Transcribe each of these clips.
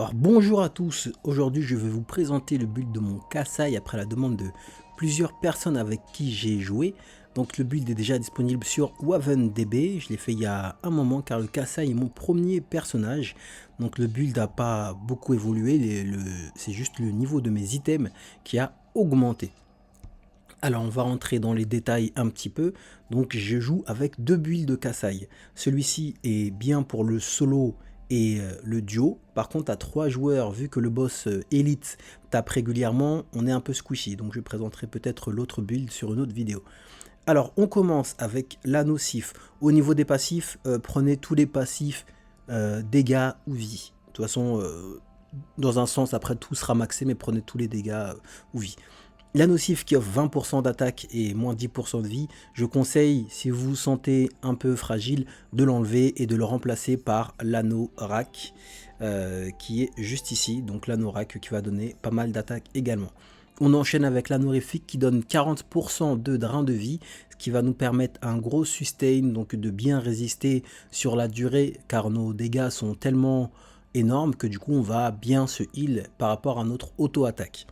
Alors bonjour à tous, aujourd'hui je vais vous présenter le build de mon Kassai après la demande de plusieurs personnes avec qui j'ai joué. Donc le build est déjà disponible sur WavenDB, je l'ai fait il y a un moment car le Kassai est mon premier personnage. Donc le build n'a pas beaucoup évolué, c'est juste le niveau de mes items qui a augmenté. Alors on va rentrer dans les détails un petit peu. Donc je joue avec deux builds de Kassai. Celui-ci est bien pour le solo et le duo. Par contre à 3 joueurs, vu que le boss élite tape régulièrement, on est un peu squishy. Donc je présenterai peut-être l'autre build sur une autre vidéo. Alors on commence avec la nocif. Au niveau des passifs, prenez tous les passifs dégâts ou vie. De toute façon, dans un sens, après tout sera maxé, mais prenez tous les dégâts ou vie. La nocif qui offre 20% d'attaque et moins 10% de vie, je conseille, si vous vous sentez un peu fragile, de l'enlever et de le remplacer par l'anorak qui est juste ici. Donc l'anorak qui va donner pas mal d'attaque également. On enchaîne avec l'anorifique qui donne 40% de drain de vie, ce qui va nous permettre un gros sustain, donc de bien résister sur la durée, car nos dégâts sont tellement énormes que du coup on va bien se heal par rapport à notre auto-attaque.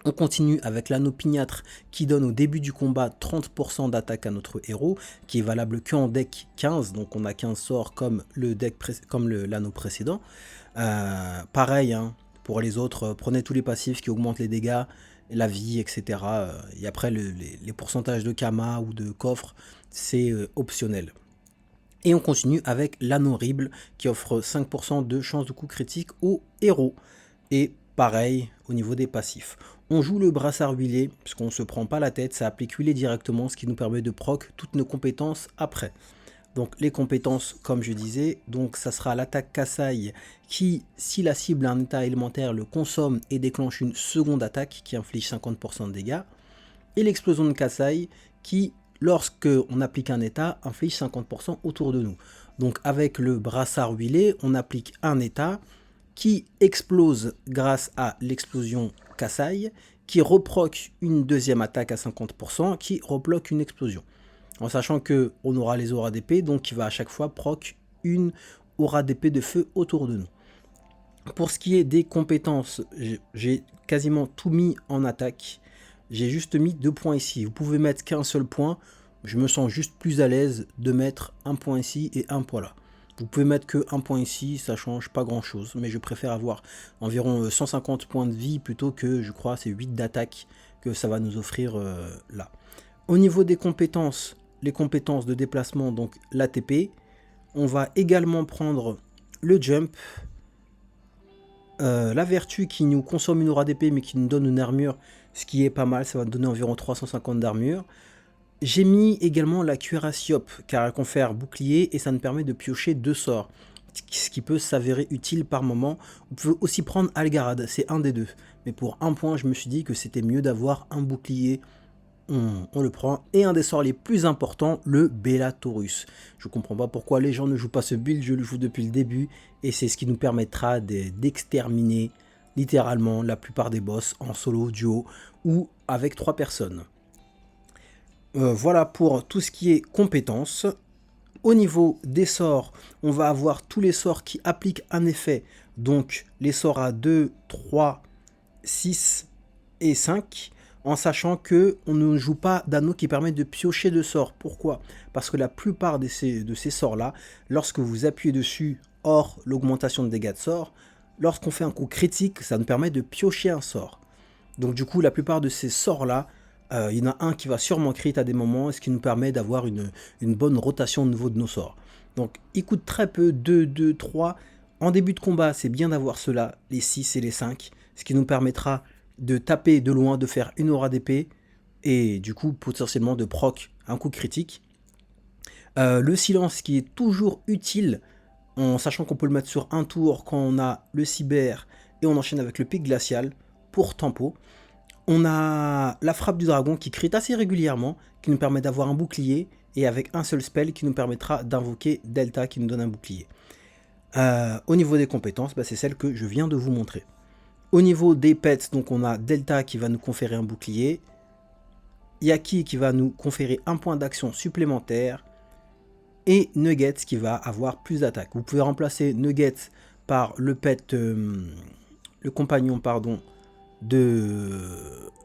On continue avec l'anneau pignâtre qui donne au début du combat 30% d'attaque à notre héros, qui est valable qu'en deck 15, donc on a 15 sorts comme l'anneau précédent. Pareil, hein, pour les autres, prenez tous les passifs qui augmentent les dégâts, la vie, etc. Et après, les pourcentages de Kama ou de coffre, c'est optionnel. Et on continue avec l'anneau horrible qui offre 5% de chance de coup critique au héros. Et pareil au niveau des passifs. On joue le brassard huilé, puisqu'on ne se prend pas la tête, ça applique huilé directement, ce qui nous permet de proc toutes nos compétences après. Donc les compétences, comme je disais, donc ça sera l'attaque Kassai qui, si la cible a un état élémentaire, le consomme et déclenche une seconde attaque qui inflige 50% de dégâts. Et l'explosion de Kassai qui, lorsque on applique un état, inflige 50% autour de nous. Donc avec le brassard huilé, on applique un état qui explose grâce à l'explosion Kassai, qui reproc une deuxième attaque à 50%, qui rebloque une explosion. En sachant que on aura les auras d'épée, donc il va à chaque fois proc une aura d'épée de feu autour de nous. Pour ce qui est des compétences, j'ai quasiment tout mis en attaque. J'ai juste mis 2 points ici. Vous pouvez mettre qu'un seul point. Je me sens juste plus à l'aise de mettre un point ici et un point là. Vous pouvez mettre que un point ici, ça change pas grand chose, mais je préfère avoir environ 150 points de vie plutôt que, je crois, c'est 8 d'attaque que ça va nous offrir là. Au niveau des compétences, les compétences de déplacement, donc l'ATP, on va également prendre le jump, la vertu qui nous consomme une aura d'épée mais qui nous donne une armure, ce qui est pas mal, ça va nous donner environ 350 d'armure. J'ai mis également la cuirassiop car elle confère bouclier et ça nous permet de piocher 2 sorts, ce qui peut s'avérer utile par moment. Vous pouvez aussi prendre Algarad, c'est un des deux. Mais pour un point, je me suis dit que c'était mieux d'avoir un bouclier. On le prend. Et un des sorts les plus importants, le Bellatorus. Je comprends pas pourquoi les gens ne jouent pas ce build, je le joue depuis le début. Et c'est ce qui nous permettra d'exterminer littéralement la plupart des boss en solo, duo ou avec 3 personnes. Voilà pour tout ce qui est compétences. Au niveau des sorts, on va avoir tous les sorts qui appliquent un effet. Donc les sorts à 2, 3, 6 et 5. En sachant que on ne joue pas d'anneau qui permet de piocher de sorts. Pourquoi? Parce que la plupart de ces sorts-là, lorsque vous appuyez dessus, hors l'augmentation de dégâts de sort, lorsqu'on fait un coup critique, ça nous permet de piocher un sort. Donc du coup, la plupart de ces sorts-là, il y en a un qui va sûrement crit à des moments, ce qui nous permet d'avoir une bonne rotation au niveau de nos sorts. Donc il coûte très peu, 2, 2, 3. En début de combat, c'est bien d'avoir ceux-là, les 6 et les 5, ce qui nous permettra de taper de loin, de faire une aura d'épée, et du coup potentiellement de proc un coup critique. Le silence qui est toujours utile, en sachant qu'on peut le mettre sur un tour quand on a le cyber, et on enchaîne avec le pic glacial pour tempo. On a la frappe du dragon qui crit assez régulièrement, qui nous permet d'avoir un bouclier, et avec un seul spell qui nous permettra d'invoquer Delta qui nous donne un bouclier. Au niveau des compétences, c'est celle que je viens de vous montrer. Au niveau des pets, donc on a Delta qui va nous conférer un bouclier, Yaki qui va nous conférer un point d'action supplémentaire, et Nuggets qui va avoir plus d'attaque. Vous pouvez remplacer Nuggets par le pet, le compagnon, pardon, de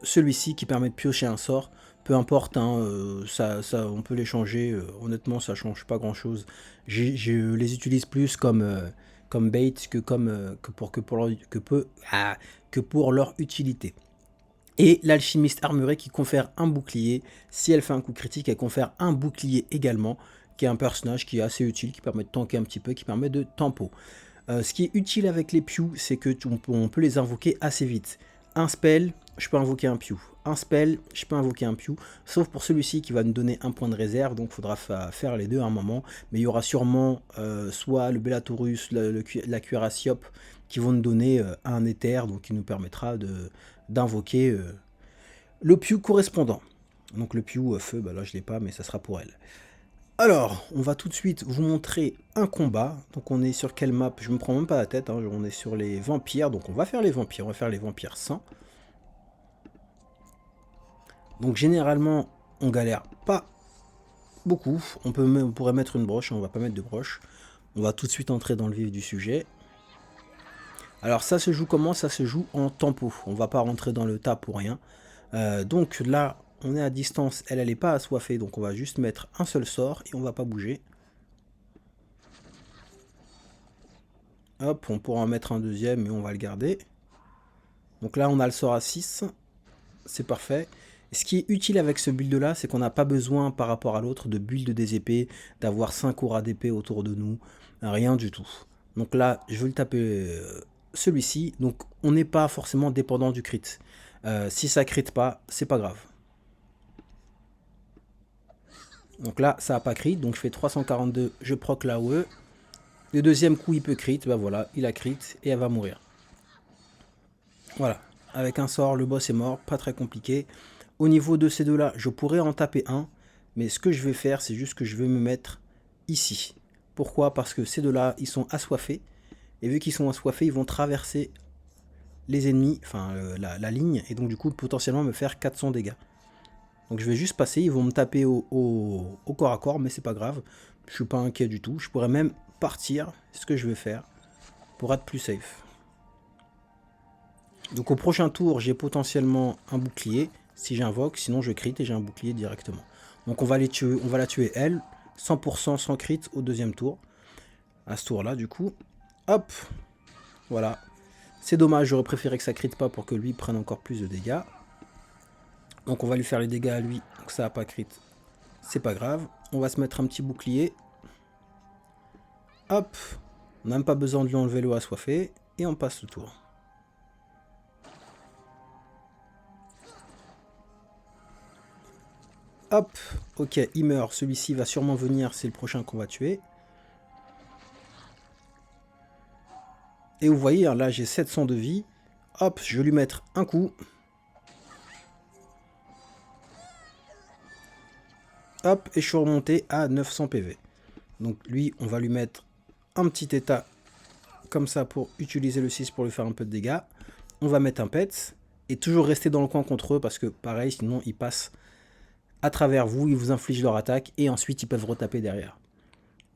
celui-ci qui permet de piocher un sort. Peu importe, hein, on peut les changer. Honnêtement, ça change pas grand-chose. Je les utilise plus comme bait que pour leur utilité. Et l'alchimiste armuré qui confère un bouclier. Si elle fait un coup critique, elle confère un bouclier également, qui est un personnage qui est assez utile, qui permet de tanker un petit peu, qui permet de tempo. Ce qui est utile avec les Pew, c'est que on peut les invoquer assez vite. Un spell, je peux invoquer un Pew. Un spell, je peux invoquer un Pew. Sauf pour celui-ci qui va nous donner un point de réserve, donc il faudra faire les deux à un moment. Mais il y aura sûrement soit le Bellatorus, la Cuirassiop, qui vont nous donner un éther, donc qui nous permettra d'invoquer le Pew correspondant. Donc le Pew feu, bah là je l'ai pas, mais ça sera pour elle. Alors, on va tout de suite vous montrer un combat. Donc on est sur quelle map? Je me prends même pas la tête, hein. On est sur les vampires, donc on va faire les vampires. On va faire les vampires 100. Donc généralement, on galère pas beaucoup. On pourrait mettre une broche, on va pas mettre de broche. On va tout de suite entrer dans le vif du sujet. Alors ça se joue comment? Ça se joue en tempo. On va pas rentrer dans le tas pour rien. Donc là, on est à distance. Elle n'est pas assoiffée. Donc on va juste mettre un seul sort et on va pas bouger. Hop, on pourra en mettre un deuxième mais on va le garder. Donc là, on a le sort à 6. C'est parfait. Et ce qui est utile avec ce build là, c'est qu'on n'a pas besoin par rapport à l'autre de build des épées, d'avoir 5 auras d'épée autour de nous. Rien du tout. Donc là, je vais le taper... celui-ci, donc on n'est pas forcément dépendant du crit. Si ça crit pas, c'est pas grave. Donc là, ça n'a pas crit, donc je fais 342, je proc la OE. Le deuxième coup, il peut crit, ben voilà, il a crit et elle va mourir. Voilà, avec un sort, le boss est mort, pas très compliqué. Au niveau de ces deux-là, je pourrais en taper un, mais ce que je vais faire, c'est juste que je vais me mettre ici. Pourquoi? Parce que ces deux-là, ils sont assoiffés. Et vu qu'ils sont assoiffés, ils vont traverser les ennemis, enfin la ligne, et donc du coup potentiellement me faire 400 dégâts. Donc je vais juste passer, ils vont me taper au corps à corps, mais c'est pas grave. Je suis pas inquiet du tout. Je pourrais même partir, c'est ce que je vais faire, pour être plus safe. Donc au prochain tour, j'ai potentiellement un bouclier, si j'invoque, sinon je crit et j'ai un bouclier directement. Donc on va les tuer, on va la tuer elle, 100% sans crit au deuxième tour. À ce tour là du coup. Hop, voilà. C'est dommage, j'aurais préféré que ça crit pas pour que lui prenne encore plus de dégâts. Donc on va lui faire les dégâts à lui, donc ça n'a pas crit. C'est pas grave. On va se mettre un petit bouclier. Hop, on n'a même pas besoin de lui enlever le assoiffé. Et on passe le tour. Hop, ok, il meurt. Celui-ci va sûrement venir, c'est le prochain qu'on va tuer. Et vous voyez, hein, là j'ai 700 de vie. Hop, je vais lui mettre un coup. Hop, et je suis remonté à 900 PV. Donc lui, on va lui mettre un petit état comme ça pour utiliser le 6 pour lui faire un peu de dégâts. On va mettre un pet. Et toujours rester dans le coin contre eux parce que pareil, sinon ils passent à travers vous, ils vous infligent leur attaque et ensuite ils peuvent retaper derrière.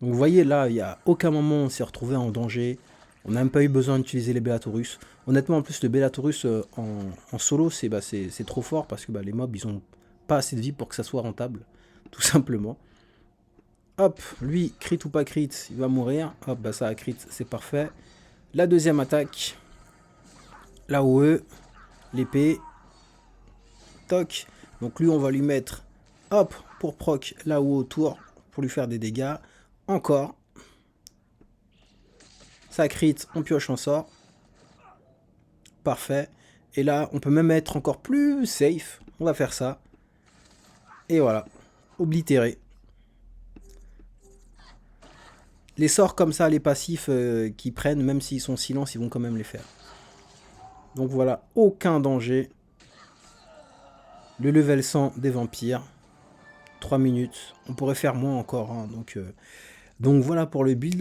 Donc vous voyez là, il n'y a aucun moment où on s'est retrouvé en danger. On n'a même pas eu besoin d'utiliser les Bellatorus. Honnêtement, en plus, le Bellatorus en solo, c'est trop fort parce que les mobs, ils ont pas assez de vie pour que ça soit rentable. Tout simplement. Hop, lui, crit ou pas crit, il va mourir. Hop, ça a crit, c'est parfait. La deuxième attaque. La OE. L'épée. Toc. Donc lui, on va lui mettre, hop, pour proc, la OE autour, pour lui faire des dégâts. Encore. Ça crit, on pioche en sort. Parfait. Et là, on peut même être encore plus safe. On va faire ça. Et voilà. Oblitéré. Les sorts comme ça, les passifs qui prennent, même s'ils sont silence, ils vont quand même les faire. Donc voilà, aucun danger. Le level 100 des vampires. 3 minutes. On pourrait faire moins encore. Hein, donc voilà pour le build.